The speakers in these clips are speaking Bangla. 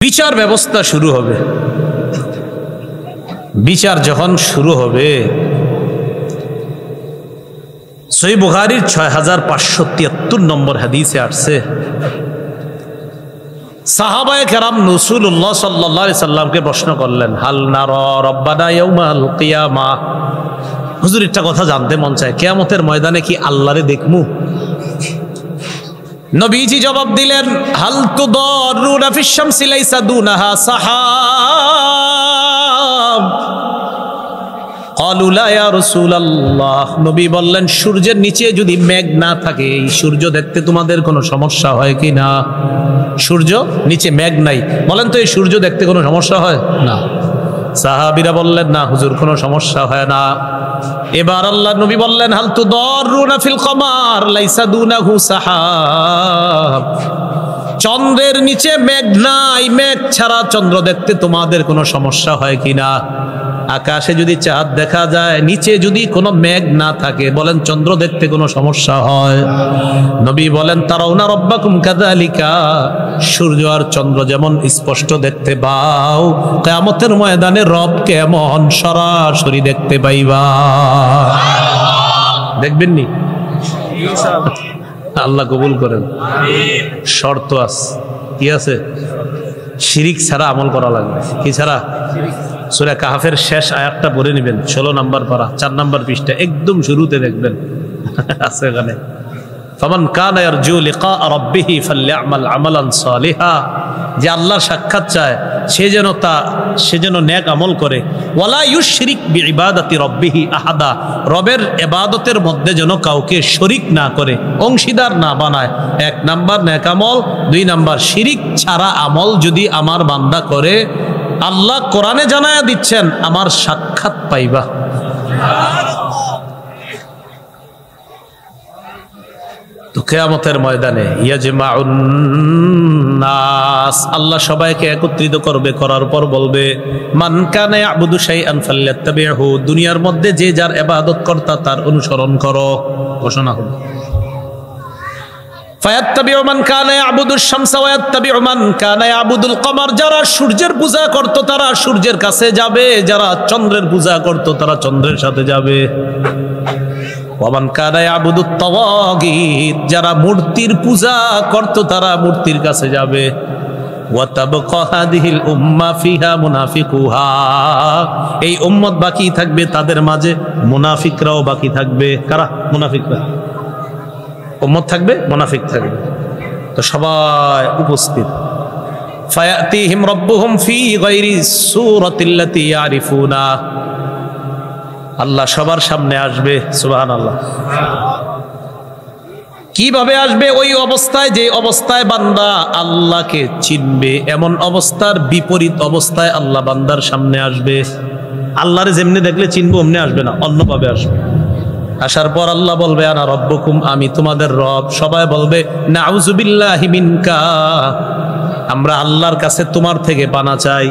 বিচার ব্যবস্থা শুরু হবে। বিচার যখন শুরু হবে, সহিহ বুখারীর 6573 নম্বর হাদিসে আসছে, সাহাবায়ে কেরাম রাসূলুল্লাহ সাল্লাল্লাহু আলাইহি সাল্লামকে প্রশ্ন করলেন, হাল নারা রাব্বানা ইয়াউমাল কিয়ামাহ, হুজুর একটা কথা জানতে মন চায়, কিয়ামতের ময়দানে কি আল্লাহরে দেখমু? নবীজি জবাব দিলেন, হাল তুদারুনা ফিশ শামসি লাইসা দুনাহা সাহাব, ক্বালু লা ইয়া রাসূলুল্লাহ। নবী বললেন, সূর্যের নিচে যদি মেঘ না থাকে, এই সূর্য দেখতে তোমাদের কোনো সমস্যা হয় কি না? সূর্য নিচে মেঘ নাই, বলেন তো এই সূর্য দেখতে কোনো সমস্যা হয় না? সাহাবীরা বললেন, না হুজুর কোনো সমস্যা হয় না। এবার আল্লাহ নবী বললেন, হাল তুদারুনা ফিল কমার লাইসা দুনাহু সাহাব, চন্দ্রের নিচে মেঘ নাই, মেঘ ছাড়া চন্দ্র দেখতে তোমাদের কোনো সমস্যা হয় কিনা? আকাশে যদি চাঁদ দেখা যায়, নিচে যদি কোনো মেঘ না থাকে, বলেন চন্দ্র দেখতে কোনো সমস্যা হয়? নবী বলেন, তারাউনা রাব্বাকুম কাযালিকা, সূর্য আর চন্দ্র যেমন স্পষ্ট দেখতে পাও, কিয়ামতের ময়দানে রব কেমন সরাসরি দেখতে পাইবা। দেখবেন নি? আল্লাহ কবুল করেন। শর্ত আছে, কি আছে? শিরিক ছাড়া আমল করা লাগবে। কি ছাড়া? সূরা কাহফের শেষ আয়াতটা পড়ে নেবেন, 16 নম্বর পারা, 4 নম্বর পৃষ্ঠা, একদম শুরুতে দেখবেন আছে এখানে, ফামান কানা ইয়ারজু লিকা রাব্বিহি ফালইআমাল আমালান সালিহা, যে আল্লাহর সাক্ষাৎ চায় সে যেন নেক আমল করে, ওয়ালা ইউশরিক বিইবাদাতি রাব্বিহি আহাদা, রবের ইবাদতের মধ্যে যেন কাউকে শরীক না করে, অংশীদার না বানায়। 1 নাম্বার নেক আমল, 2 নাম্বার শিরিক ছাড়া আমল যদি আমার বান্দা করে, আল্লাহ কোরআনে জানায়া দিচ্ছেন আমার সাক্ষাৎ পাইবা। তো কিয়ামতের ময়দানে ইয়াজমাউন নাস, আল্লাহ সবাইকে একত্রিত করবে, করার পর বলবে, মান কানা ইয়াবুদু শাইআন ফালইত্তাবিহু, দুনিয়ার মধ্যে যে যার ইবাদত কর্তা তার অনুসরণ করো। ঘোষণা হলো, ফায়াত্তাবিউ মান কানা ইয়াবুদুশ শামসা ওয়া ইয়াত্তাবিউ মান কানা ইয়াবুদুল কমার, যারা সূর্যের পূজা করত তারা সূর্যের কাছে যাবে, যারা চন্দ্রের পূজা করত তারা চন্দ্রের সাথে যাবে। ওয়ামান কানা ইয়াবুদুত তাওয়াগীত, যারা মূর্তির পূজা করত তারা মূর্তির কাছে যাবে। ওয়া তাবকা হাদিহিল উম্মাহ ফিহা মুনাফিকুহা, এই উম্মত বাকি থাকবে, তাদের মাঝে মুনাফিকরাও বাকি থাকবে। কারা? মুনাফিকরা। উম্মত থাকবে, মুনাফিক থাকবে, তো সবাই উপস্থিত। ফায়াতিহিম রাব্বুহুম ফি গায়রি সূরাতিল্লাতী ইয়ারিফুনা, আল্লাহ সবার সামনে আসবে। সুবহানাল্লাহ। কিভাবে আসবে? ওই অবস্থায়, যে অবস্থায় বান্দা আল্লাহকে চিনবে, এমন অবস্থার বিপরীত অবস্থায় আল্লাহ বান্দার সামনে আসবে। আল্লাহরে যেমনি দেখলে চিনবো অমনি আসবে না, অন্যভাবে আসবে। আসার পর আল্লাহ বলবে, আনা রব্বুকুম, আমি তোমাদের রব। সবাই বলবে, নাউযু বিল্লাহি মিনকা, আমরা আল্লাহর কাছে তোমার থেকে পানা চাই,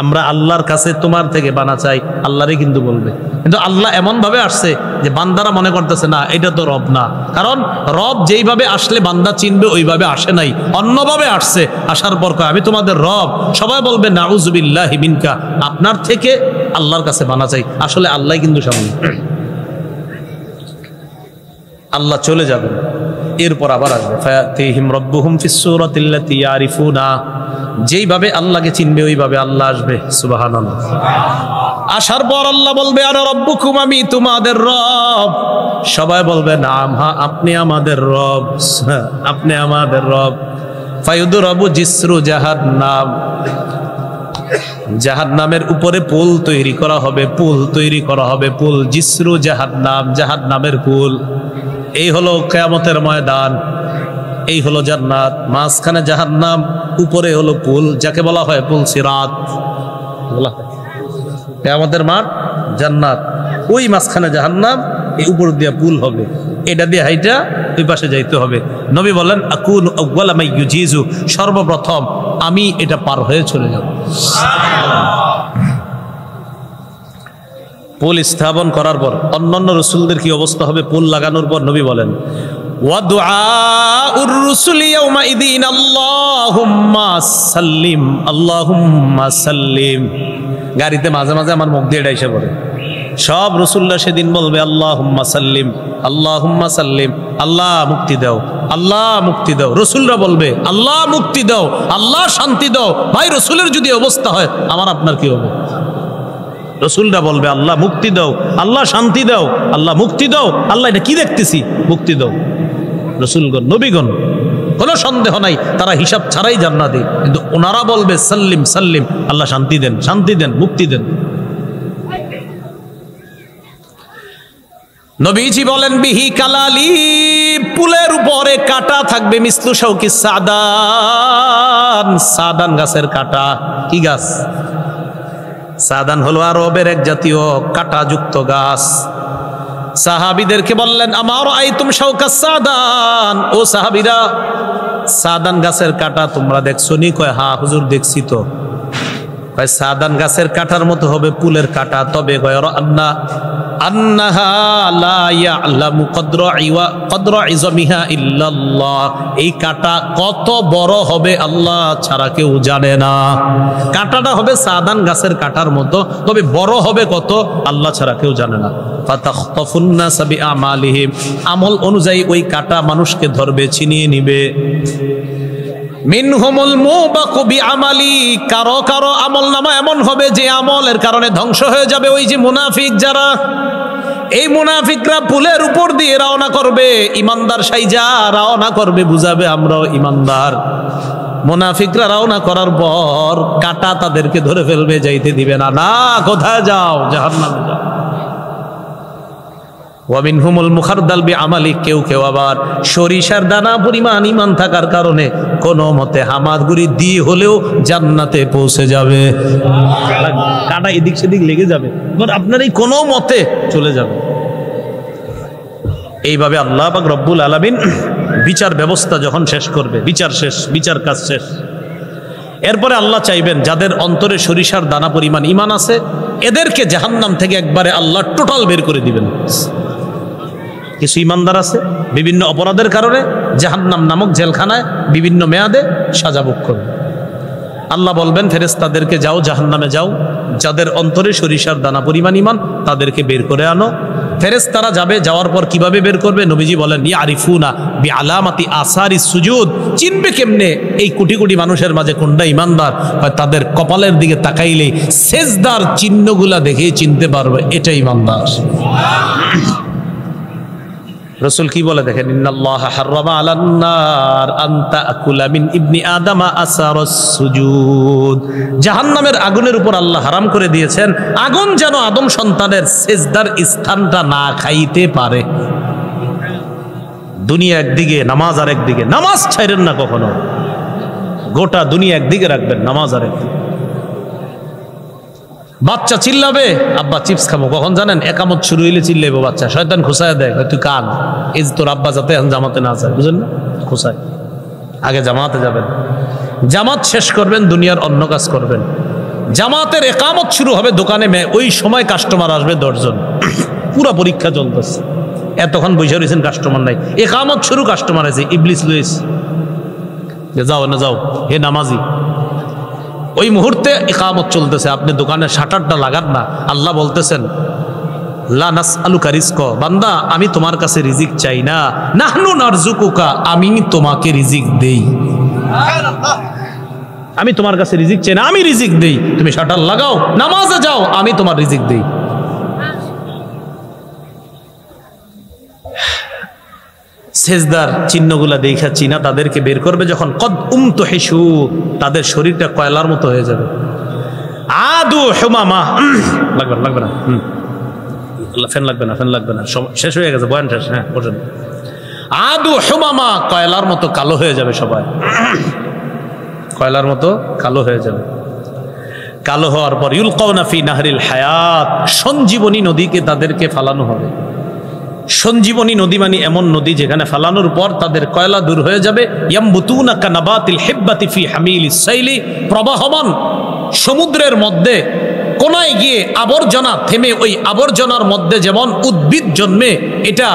আমরা আল্লাহর কাছে তোমার থেকে পানা চাই। আল্লাহরই কিন্তু বলবে, কিন্তু আল্লাহ এমন ভাবে আসছে যে বান্দারা মনে করতেছে না এটা তো রব না, কারণ রব যেইভাবে আসলে বান্দা চিনবে ওইভাবে আসে নাই, অন্যভাবে আসছে। আসার পর আমি তোমাদের রব। সবাই বলবে, নাউযু বিল্লাহি মিনকা, আপনার থেকে আল্লাহর কাছে পানা চাই। আসলে আল্লাহ কিন্তু সামনে, আল্লাহ চলে যাবেন, এরপর আবার আসবে। ফায়াতিহিম রাব্বুহুম ফিস সূরাতিল্লাতী ইয়ারিফুনা, যেইভাবে আল্লাহকে চিনবে ওইভাবে আল্লাহ আসবে। সুবহানাল্লাহ। আসার পর আল্লাহ বলবে, আনা রাব্বুকুম, আমি তোমাদের রব। সবাই বলবে, নাম, হ্যাঁ আপনি আমাদের রব, আপনি আমাদের রব। ফায়ুদরাবু জিসরু জাহান্নাম, জাহান্নামের উপরে পুল তৈরি করা হবে, পুল তৈরি করা হবে, পুল। জিসরু জাহান্নাম, জাহান্নামের পুল। এই হলো কিয়ামতের ময়দান, এই হলো জান্নাত, মাঝখানে জাহান্নাম, উপরে হলো পুল, যাকে বলা হয় পুল সিরাত। কিয়ামতের মাঠ জান্নাত, ওই মাঝখানে জাহান্নাম, এই উপর দিয়ে পুল হবে, এটা দিয়ে হাইটা ওই পাশে যাইতে হবে। নবী বলেন, আকুনু আউয়ালা মান ইউজিজু, সর্বপ্রথম আমি এটা পার হয়ে চলে যাব। পুল স্থাপন করার পর অন্যান্য রাসূলদের কি অবস্থা হবে? পুল লাগানোর পর নবী বলেন, ওয়া দুআউর রুসুলি ইয়াউমাইদিন আল্লাহুম্মা সাল্লিম আল্লাহুম্মা সাল্লিম। গাড়িতে মাঝে মাঝে আমার মুখ দিয়ে এটা এসে পড়ে। সব রসুল্লাহ সেদিন বলবে আল্লাহুম্মা সাল্লিম আল্লাহুম্মা সাল্লিম, আল্লাহ মুক্তি দাও, আল্লাহ মুক্তি দাও। রসুলরা বলবে আল্লাহ মুক্তি দাও, আল্লাহ শান্তি দাও। ভাই রসুলের যদি অবস্থা হয় আমার আপনার কি হবে? রসুলরা বলবে আল্লাহ মুক্তি দাও, আল্লাহ শান্তি দাও, আল্লাহ মুক্তি দাও। আল্লাহ এটা কি দেখতেছি, মুক্তি দাও। রসুলগণ নবীগণ কোনো সন্দেহ নাই তারা হিসাব ছাড়াই জান্নাতে, কিন্তু ওনারা বলবে সাল্লিম সাল্লিম, আল্লাহ শান্তি দেন, শান্তি দেন, মুক্তি দেন। নবীজি বলেন বিহি কালালি, পুলের উপরে কাটা থাকবে, মিসলু শাউকি সাদান, সাদান গাছের কাটা। কি গাছ? সাদান হলো আরবের এক জাতীয় কাটাযুক্ত গাছ। সাহাবীদেরকে বললেন আমার আইতুম শাউকা সাদান, ও সাহাবীরা সাদান গাছের কাটা তোমরা দেখছো নি? কয় হ্যাঁ হুজুর দেখছি তো। কয় সাদান গাছের কাটার মতো হবে পুলের কাটা, তবে কয় আন্না আন্নাহা লা ইয়ালামু কদরা ইজমিহা ইল্লাল্লাহ, এই কাটা কত বড় হবে আল্লাহ ছাড়া কেউ জানে না। কাটাটা হবে সাদান গাছের কাটার মতো, তবে বড় হবে কত আল্লাহ ছাড়া কেউ জানে না। ফাতাখতাফুন নাস বিআমালিহিম, আমল অনুযায়ী ওই কাটা মানুষকে ধরবে, ছিনিয়ে নিবে। মিনহুমুল মুবাকু বিআমালি, কারো কারো আমল নামা এমন হবে যে আমলের কারণে ধ্বংস হয়ে যাবে। ওই যে মুনাফিক যারা, এই মুনাফিকরা পুলের উপর দিয়ে রওনা করবে, ইমানদার সাইজা রওনা করবে, বুঝাবে আমরাও ইমানদার। মুনাফিকরা রওনা করার পর কাটা তাদেরকে ধরে ফেলবে, যাইতে দিবে না। না, কোথায় যাও? জাহান্নামে যাও। ওয়ামিনহুমুল মুখারদাল বিআমালি, কেউ কেউ আবার সরিষার দানা পরিমাণ ইমান থাকার কারণে কোনো মতে হামাগুড়ি দিয়ে হলেও জান্নাতে পৌঁছে যাবে। কাটা এদিক সেদিক লেগে যাবে, আপনার এই কোনো মতে চলে যাবে। এইভাবে আল্লাহ পাক রব্বুল আলামিন বিচার ব্যবস্থা যখন শেষ করবে, বিচার শেষ, বিচার কাজ শেষ, এরপরে আল্লাহ চাইবেন যাদের অন্তরে সরিষার দানা পরিমাণ ইমান আছে এদেরকে জাহান্নাম থেকে একবারে আল্লাহ টোটাল বের করে দিবেন। কিছু ইমানদার আছে বিভিন্ন অপরাধের কারণে জাহান্নাম নামক জেলখানায় বিভিন্ন মেয়াদে সাজা ভোগ করবে। আল্লাহ বলবেন ফেরেশতাদেরকে যাও জাহান্নামে যাও, যাদের অন্তরে সরিষার দানা পরিমাণ ইমান তাদেরকে বের করে আনো। ফেরেশতারা যাবে, যাওয়ার পর কিভাবে বের করবে? নবীজি বলেন ইয়ারিফুনা বিআলামাতি আসারি সুজুদ, চিনবে কেমনে এই কোটি কোটি মানুষের মাঝে কোনটা ইমানদার? তাদের কপালের দিকে তাকাইলেই সেজদার চিহ্নগুলা দেখেই চিনতে পারবে এটা ইমানদার। রাসূল কি বলে দেখেন, ইন্নাল্লাহা হাররামা আলান নার আন তাকুলা মিন ইবনি আদামা আসারাস সুজুদ, জাহান্নামের আগুনের উপর আল্লাহ হারাম করে দিয়েছেন আগুন যেন আদম সন্তানের সেজদার স্থানটা না খাইতে পারে। দুনিয়া একদিকে, নামাজ আর একদিকে, নামাজ ছাইরেন না কখনো, গোটা দুনিয়া একদিকে রাখবেন, নামাজ আর একদিকে। বাচ্চা চিল্লাবে আব্বা চিপস খাবো, কখন জানেন? একামত শুরু হইলে চিল্লাইবো বাচ্চা, শয়তান খুসায় দেয়, তুই কান, এই যে তোর আব্বা যাতে এখন জামাতে না যায়, বুঝলেন না? খুসায়, আগে জামাতে যাবেন, জামাত শেষ করবেন, দুনিয়ার অন্য কাজ করবেন। জামাতের একামত শুরু হবে দোকানে, ওই সময় কাস্টমার আসবে 10 জন, পুরা পরীক্ষা চলতেছে, এতক্ষণ বসে রয়েছেন কাস্টমার নাই, একামত শুরু কাস্টমার আছে, ইবলিস লুইস যাও না যাও, হে নামাজি। ওই মুহূর্তে ইকামত চলতেছে, আপনি দোকানের শাটারটা লাগান না। আল্লাহ বলতেছেন লা নাসআলুকা রিজক, বান্দা আমি তোমার কাছে রিজিক চাই না, নাহনু নারযুকুকা, আমি তোমাকে রিজিক দেই। আমি তোমার কাছে রিজিক চাই না, আমি রিজিক দেই। তুমি শাটার লাগাও, নামাজে যাও, আমি তোমার রিজিক দেই। সেজদার চিহ্নগুলা দেখা চিনা তাদেরকে বের করবে যখন, কদ উমতুহিশু, তাদের শরীরটা কয়লার মতো হয়ে যাবে। আদু হুমামা, লাগবে লাগবে না, ফ্যান লাগবে না, ফ্যান লাগবে না, শেষ হয়ে গেছে, বয়ান শেষ। হ্যাঁ বলেন, আদু হুমামা, কয়লার মতো কালো হয়ে যাবে সবাই, কয়লার মতো কালো হয়ে যাবে। কালো হওয়ার পর ইউলকাউনা ফি নাহরিল হায়াত, সঞ্জীবনী নদীকে তাদেরকে ফালানো হবে। সঞ্জীবনী নদী মানে এমন নদী যেখানে ফালানোর পর তাদের কয়লা দূর হয়ে যাবে। ইয়ামবুতুনা কানাবাতিল হিব্বাতি ফি হামিলিস সাইলি, প্রবাহমান সমুদ্রের মধ্যে কোনায় গিয়ে আবর্জনা থেমে ওই আবর্জনার মধ্যে যেমন উদ্ভিদ জন্মে, এটা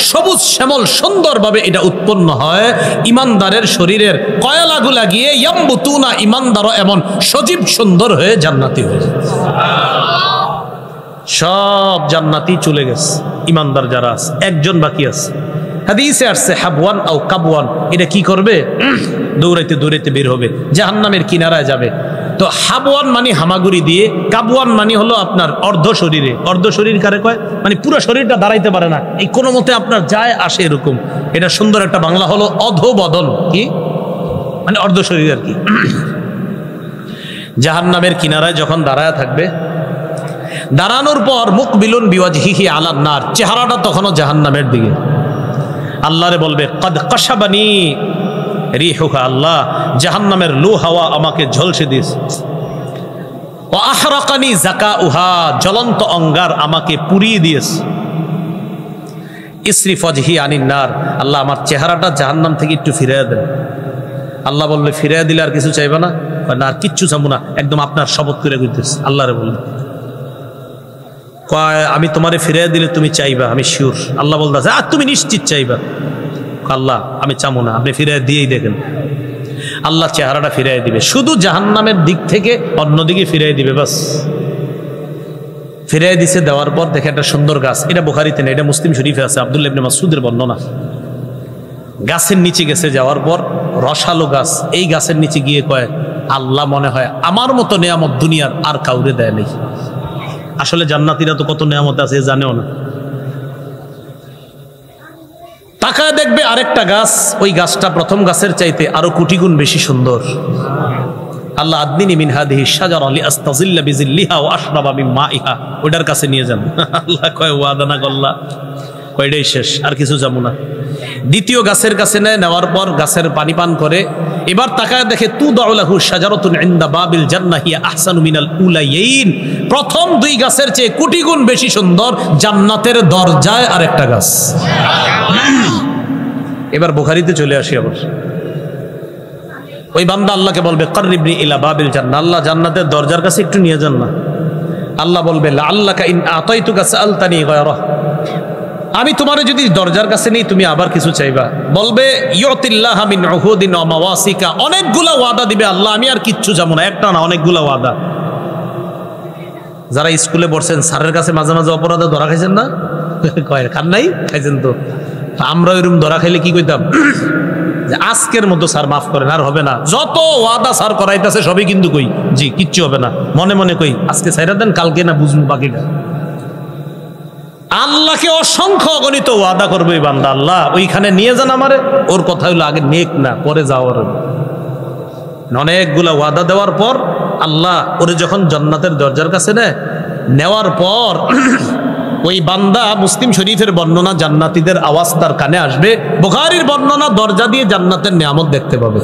সবুজ শ্যামল সুন্দরভাবে এটা উৎপন্ন হয়, ইমানদারের শরীরের কয়লাগুলা গিয়ে ইয়াম্বুতুনা, ইমানদারও এমন সজীব সুন্দর হয়ে জান্নাতি হয়ে যায়। সব জান্নাতি চলে গেছে, ইমানদার যারা আছে একজন বাকি আছে। হাদিসে আসছে হাবওয়ান আও কাবওয়ান, এটা কি করবে? দৌড়াইতে দৌড়াইতে বের হবে, জাহান্নামের কিনারায় যাবে। তো হাবওয়ান মানে হামাগুড়ি দিয়ে, কাবওয়ান মানে হলো আপনার অর্ধ শরীরে। অর্ধ শরীর কারে কয়? মানে পুরো শরীরটা দাঁড়াইতে পারে না, এই কোনো মতে আপনার যায় আসে এরকম। এটা সুন্দর একটা বাংলা হলো অধোবদন, কি মানে অর্ধ শরীর আর কি। জাহান্নামের কিনারায় যখন দাঁড়ায় থাকবে, দাঁড়ানোর পর মুকবিলুন বিওয়াজহিহি আলান নার, চেহারাটা তখনও জাহান্নামের দিকে। আল্লাহরে বলবে কদ কাশাবানি রিহুহা, আল্লাহ জাহান্নামের লু হাওয়া আমাকে ঝলসে দিয়েছে। ওয়া আহরাকানি যাকাউহা, জ্বলন্ত অঙ্গার আমাকে পুড়িয়ে দিয়েছে। ইসরিফ ওয়াজহি আনিন নার, আল্লাহ আমার চেহারাটা জাহান্নাম থেকে একটু ফিরিয়ে দেন। আল্লাহ বলবে ফিরিয়ে দিলে আর কিছু চাইবে না? না, আর কিচ্ছু চাবো না, একদম আপনার শপথ করে কইতেছে। আল্লাহরে বলবে কয় আমি তোমারে ফিরিয়ে দিলে তুমি চাইবা, আমি শিওর। আল্লাহ বলতেছে আর তুমি নিশ্চিত চাইবা? আল্লাহ আমি চাবো না, আপনি ফিরিয়ে দিয়েই দেখেন। আল্লাহ চেহারাটা ফিরিয়ে দিবে, শুধু জাহান্নামের দিক থেকে অন্যদিকে ফিরিয়ে দিবে, বাস। ফিরিয়ে দিছে, দেওয়ার পর দেখে একটা সুন্দর গাছ, এটা বুখারীতে না, এটা মুসলিম শরীফে আছে, আব্দুল্লাহ ইবনে মাসউদের বর্ণনা। গাছের নিচে গেছে, যাওয়ার পর রসালো গাছ, এই গাছের নিচে গিয়ে কয় আল্লাহ মনে হয় আমার মতো নেয়ামত দুনিয়ার আর কাউরে দেয় নেই। আসলে জান্নাতীরা তো কত নেয়ামত আছে জানেও না। তাকায় দেখবে আরেকটা গাছ, ওই গাছটা প্রথম গাছের চাইতে আরো কোটি গুণ বেশি সুন্দর। আল্লাহ আদনিনি মিন হাদিহি শাজারা লিআস্তাযিল্লা বিযিল্লিহা ওয়া আশরাবা মিন মাইহা, ওটার কাছে নিয়ে যান। আল্লাহ কয় ওয়াদা না করলা, কয়টাই শেষ, আর কিছু যাবো না। দ্বিতীয় গাছের কাছে নেওয়ার পর গাছের পানি পান করে, এবার তাকায় দেখে তুদাউ লাহু শাজারাতুন ইনদা বাবিল জান্নাহ হিয়া আহসানু মিনাল উলাইয়িন, প্রথম দুই গাছের চেয়ে কোটি গুণ বেশি সুন্দর জান্নাতের দরজায় আরেকটা গাছ। এবার বুখারীতে চলে আসি আবার। ওই বান্দা আল্লাহকে বলবে কাররিবনি ইলা বাবিল জান্নাহ, আল্লাহ জান্নাতের দরজার কাছে একটু নিয়ে যান না। আল্লাহ বলবে লাআল্লাকা ইন আতাইতুকা সাআলতানি গায়রাহ, আমি তোমারে যদি দরজার কাছে নেই তুমি আবার কিছু চাইবা। বলবে ইউতিল্লাহা মিন উহুদিন ওয়া মাওয়াসিকা, অনেকগুলা ওয়াদা দিবে আল্লাহ, আমি আর কিচ্ছু যাবো না, একটা না অনেকগুলা ওয়াদা। যারা স্কুলে পড়ছেন স্যারের কাছে মাঝে মাঝে অপরাধে ধরা খাইছেন না? কয় খান নাই? খাইছেন তো। আমরা ওইরকম ধরা খাইলে কি কইতাম? যে আজকের মতো স্যার মাফ করেন, আর হবে না। যত ওয়াদা স্যার করাইতেছে সবই কিন্তু কই জি কিচ্ছু হবে না, মনে মনে কই আজকে ছাইরা দেন, কালকে না বুঝবো বাকিটা। আল্লাহকে অসংখ্য অগণিত ওয়াদা করবে এই বান্দা, আল্লাহ ওইখানে নিয়ে যান আমারে। ওর কথা হইলো আগে নেক না, পরে যাওয়ার। অনেকগুলা ওয়াদা দেওয়ার পর আল্লাহ ওরে যখন জান্নাতের দরজার কাছে নেওয়ার পর ওই বান্দা, মুসলিম শরীফের বর্ণনা, জান্নাতীদের আওয়াজ তার কানে আসবে, বুখারীর বর্ণনা দরজা দিয়ে জান্নাতের নিয়ামত দেখতে পাবে।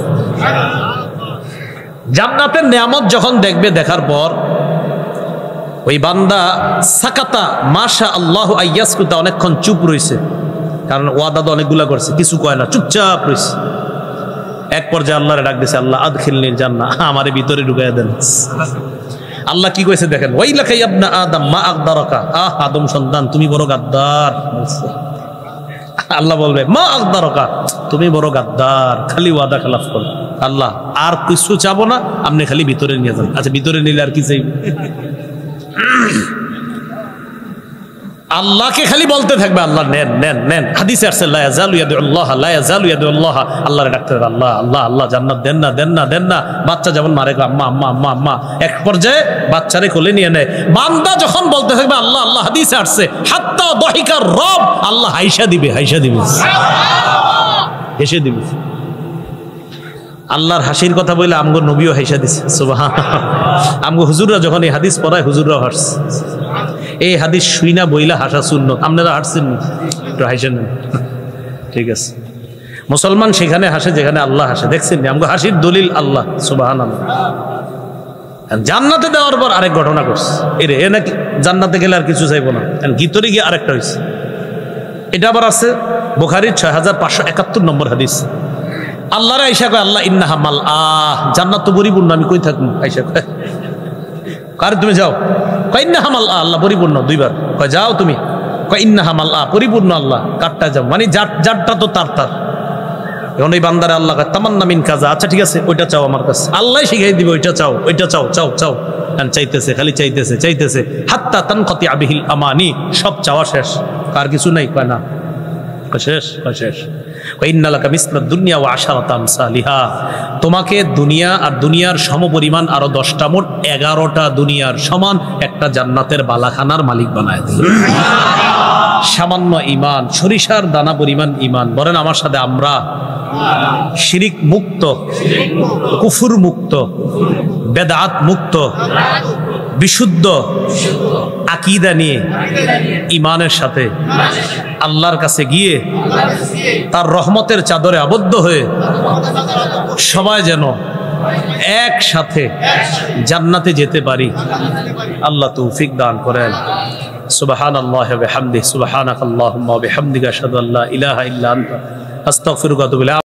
জান্নাতের নিয়ামত যখন দেখবে, দেখার পর ওই বান্দা সাকাতা মাশা আল্লাহ আইয়াসকুতা, অনেকক্ষণ চুপ রয়েছে, কারণ ওয়াদা তো অনেকগুলা করছে, কিছু কয় না, চুপচাপ রয়েছে। এক পর্যায়ে আল্লাহরে ডাক দিছে, আল্লাহ আদখিলনিল জান্নাহ, আমারে ভিতরে ঢুকাইয়া দেন। আল্লাহ কি কইছে দেখেন, ওয়াইলাকা ইয়া ইবনা আদম মা আকদারাকা, আদম সন্তান তুমি বড় গাদ্দার। আল্লাহ বলবে মা আকদারাকা, তুমি বড় গাদ্দার, খালি ওয়াদা খেলাফ করো। আল্লাহ আর কিছু চাবো না, আপনি খালি ভিতরে নিয়ে যান। আচ্ছা ভিতরে নিলে আর কি চাইবে? আল্লাহকে খালি বলতে থাকবে আল্লাহ নেন নেন নেন। হাদিসে আসছে লা ইয়াজালু ইয়াদুল্লাহ, লা ইয়াজালু ইয়াদুল্লাহ, আল্লাহরে ডাকতে থাকবে আল্লাহ আল্লাহ আল্লাহ, জান্নাত দেন না দেন না দেন না। বাচ্চা যেমন মারে আম্মা আম্মা আম্মা আম্মা, এক পর্যায়ে বাচ্চারে কোলে নিয়ে নেয়। বান্দা যখন বলতে থাকবে আল্লাহ আল্লাহ, হাদিসে আসছে হাত্তা দাহিকার রব, আল্লাহ হাইসা দিবে, হাইসা দিবে, হেসে দিবে। আল্লাহর হাসির কথা বলে আমগো নবীও হাইসা দিছে, সুবহানাল্লাহ। আমগো হুজুররা যখন এই হাদিস পড়ায়, হুজুররাও হাসছে। এই হাদিস শুইনা বইলা হাসা সুন্নত, আপনারা হাসছেন একটু হাসেন, ঠিক আছে। মুসলমান সেখানে হাসে যেখানে আল্লাহ হাসে, দেখছেন আমগো হাসির দলিল আল্লাহ, সুবহানাল্লাহ। জান্নাতে দেওয়ার পর আরেক ঘটনা করছে, এ নাকি জান্নাতে গেলে আর কিছু চাইবো না, ভিতরে গিয়ে আরেকটা হয়েছে। এটা আবার আছে বুখারীর 6571 নম্বর হাদিস। আল্লাহরে আইসা কয় আল্লাহ ইন্নাহা মাল, জান্নাত তো পরিপূর্ণ, আমি কই থাকবো? আইসা কয় কার তুমি যাও, কয় ইন্নাহা মালআ, আল্লাহ পরিপূর্ণ, দুইবার কয় যাও তুমি, কয় ইন্নাহা মালআ, পরিপূর্ণ আল্লাহ, কারটা যাও, মানে যারটা তো তার। এখন ওই বান্দারে আল্লাহ কয় তামান্না মিন কাজা, আচ্ছা ঠিক আছে ওইটা চাও আমার কাছে, আল্লাহ শিখাই দিবে ওইটা চাও, ওইটা চাও, চাও চাও, চাইতেছে, খালি চাইতেছে চাইতেছে, হাত্তা তানকাতি বিহিল আমানি, সব চাওয়া শেষ, কার কিছু নাই, কয় না, শেষ, শেষ। ইন্নালাকা মিসলাদ দুনিয়া ওয়া আশারাতা আমসালিহা, তোমাকে দুনিয়া আর দুনিয়ার সমপরিমাণ আরো 10টা, মোট 11টা দুনিয়ার সমান একটা জান্নাতের বালাখানার মালিক বানায় দেবে। সামান্য ঈমান, সরিষার দানা পরিমাণ ঈমান, বলেন আমার সাথে আমরা শিরিক মুক্ত, কুফর মুক্ত, বেদাত মুক্ত, বিশুদ্ধ আকীদা নিয়ে ঈমানের সাথে আল্লাহর কাছে গিয়ে তার রহমতের চাদরে আবদ্ধ হয়ে সবাই যেন একসাথে জান্নাতে যেতে পারি, আল্লাহ তৌফিক দান করেন। সুবহানাল্লাহি ওয়া বিহামদিহি, সুবহানাকাল্লাহুম্মা ওয়া বিহামদিকা, আশহাদু আল্লা ইলাহা ইল্লা আনতা, আস্তাগফিরুকা ওয়া আতুবু ইলাইক।